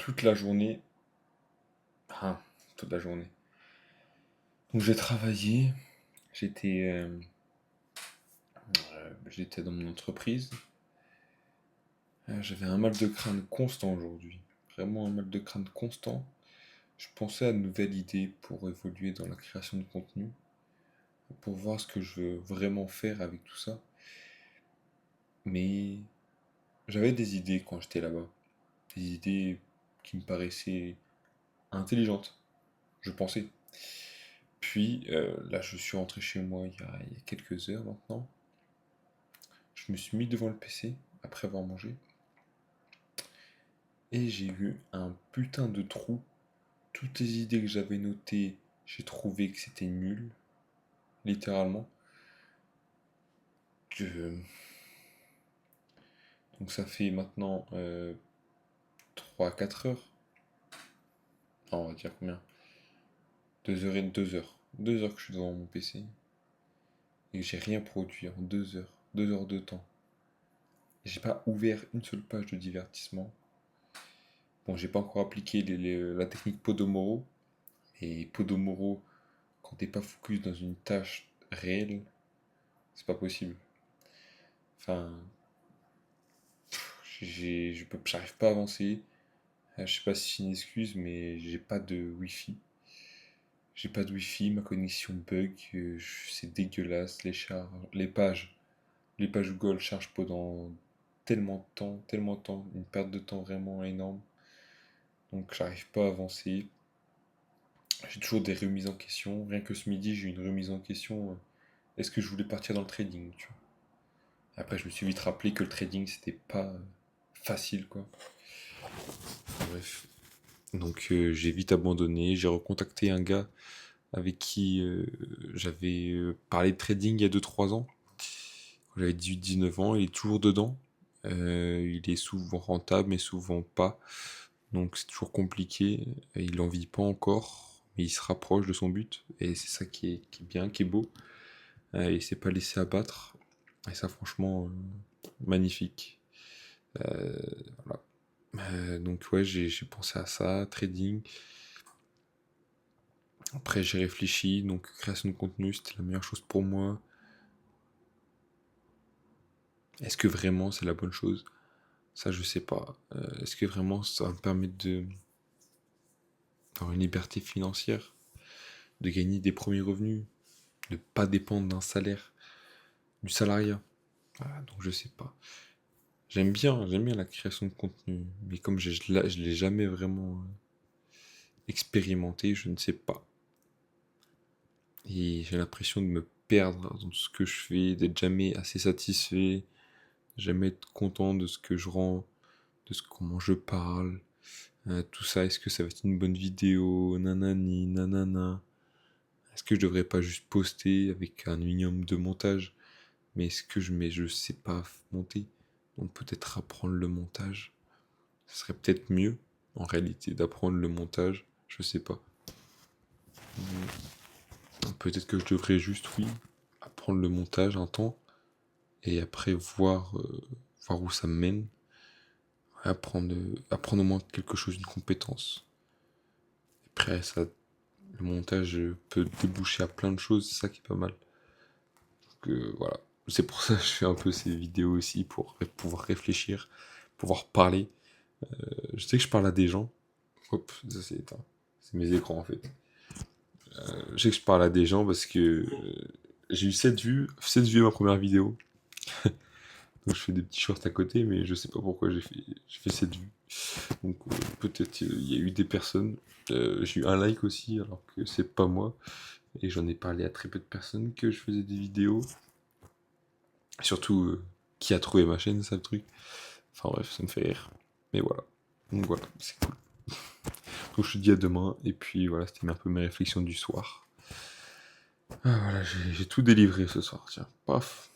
toute la journée. Enfin, toute la journée. Donc j'ai travaillé, j'étais dans mon entreprise. J'avais un mal de crâne constant aujourd'hui. Vraiment un mal de crâne constant. Je pensais à de nouvelles idées pour évoluer dans la création de contenu, pour voir ce que je veux vraiment faire avec tout ça. Mais j'avais des idées quand j'étais là-bas. Des idées qui me paraissaient intelligentes, je pensais. Puis là, je suis rentré chez moi il y a quelques heures maintenant. Je me suis mis devant le PC après avoir mangé et j'ai eu un putain de trou. Toutes les idées que j'avais notées, j'ai trouvé que c'était nul, littéralement. Que- Donc ça fait maintenant 3-4 heures. Non, on va dire combien? 2 heures et 2 heures. 2 heures que je suis devant mon PC et que j'ai rien produit en 2 heures. 2 heures de temps. Et j'ai pas ouvert une seule page de divertissement. Bon, j'ai pas encore appliqué la technique Podomoro. Et Podomoro, quand t'es pas focus dans une tâche réelle, c'est pas possible. Enfin, j'arrive pas à avancer. Je sais pas si c'est une excuse, mais j'ai pas de wifi. J'ai pas de wifi, ma connexion bug, c'est dégueulasse. Les pages Google chargent pendant tellement de temps, une perte de temps vraiment énorme. Donc j'arrive pas à avancer. J'ai toujours des remises en question. Rien que ce midi, j'ai eu une remise en question. Est-ce que je voulais partir dans le trading, tu vois. Après, je me suis vite rappelé que le trading, c'était pas facile, quoi. Bref. Donc, j'ai vite abandonné. J'ai recontacté un gars avec qui j'avais parlé de trading il y a 2-3 ans. Quand j'avais 18-19 ans, il est toujours dedans. Il est souvent rentable, mais souvent pas. Donc, c'est toujours compliqué. Il n'en vit pas encore, mais il se rapproche de son but. Et c'est ça qui est bien, qui est beau. Il s'est pas laissé abattre. Et ça, franchement, magnifique. Euh, voilà. Donc ouais, j'ai pensé à ça, trading. Après j'ai réfléchi, donc création de contenu, c'était la meilleure chose pour moi. Est-ce que vraiment c'est la bonne chose? Ça je sais pas. Est-ce que vraiment ça va me permettre d'avoir une liberté financière, de gagner des premiers revenus, de pas dépendre d'un salaire, du salariat? Voilà, donc je sais pas. J'aime bien la création de contenu, mais comme je l'ai jamais vraiment expérimenté, je ne sais pas. Et j'ai l'impression de me perdre dans ce que je fais, d'être jamais assez satisfait, jamais être content de ce que je rends, comment je parle, tout ça. Est-ce que ça va être une bonne vidéo, nanani, nanana. Est-ce que je devrais pas juste poster avec un minimum de montage? Mais je sais pas monter, donc peut-être apprendre le montage. Ce serait peut-être mieux, en réalité, d'apprendre le montage, je sais pas. Peut-être que je devrais juste, oui, apprendre le montage un temps, et après voir où ça me mène, apprendre au moins quelque chose, une compétence. Après, ça, le montage peut déboucher à plein de choses, c'est ça qui est pas mal. Donc, voilà. C'est pour ça que je fais un peu ces vidéos aussi, pour pouvoir réfléchir, pouvoir parler. Je sais que je parle à des gens. Hop, ça c'est éteint. C'est mes écrans en fait. Je sais que je parle à des gens parce que j'ai eu 7 vues, 7 vues à ma première vidéo. Donc je fais des petits shorts à côté, mais je sais pas pourquoi j'ai fait cette vue. Donc peut-être il y a eu des personnes. J'ai eu un like aussi, alors que c'est pas moi. Et j'en ai parlé à très peu de personnes que je faisais des vidéos. Surtout, qui a trouvé ma chaîne, ça le truc. Enfin bref, ça me fait rire. Mais voilà. Donc voilà, c'est cool. Donc je te dis à demain. Et puis voilà, c'était un peu mes réflexions du soir. Ah voilà, j'ai tout délivré ce soir, tiens. Paf.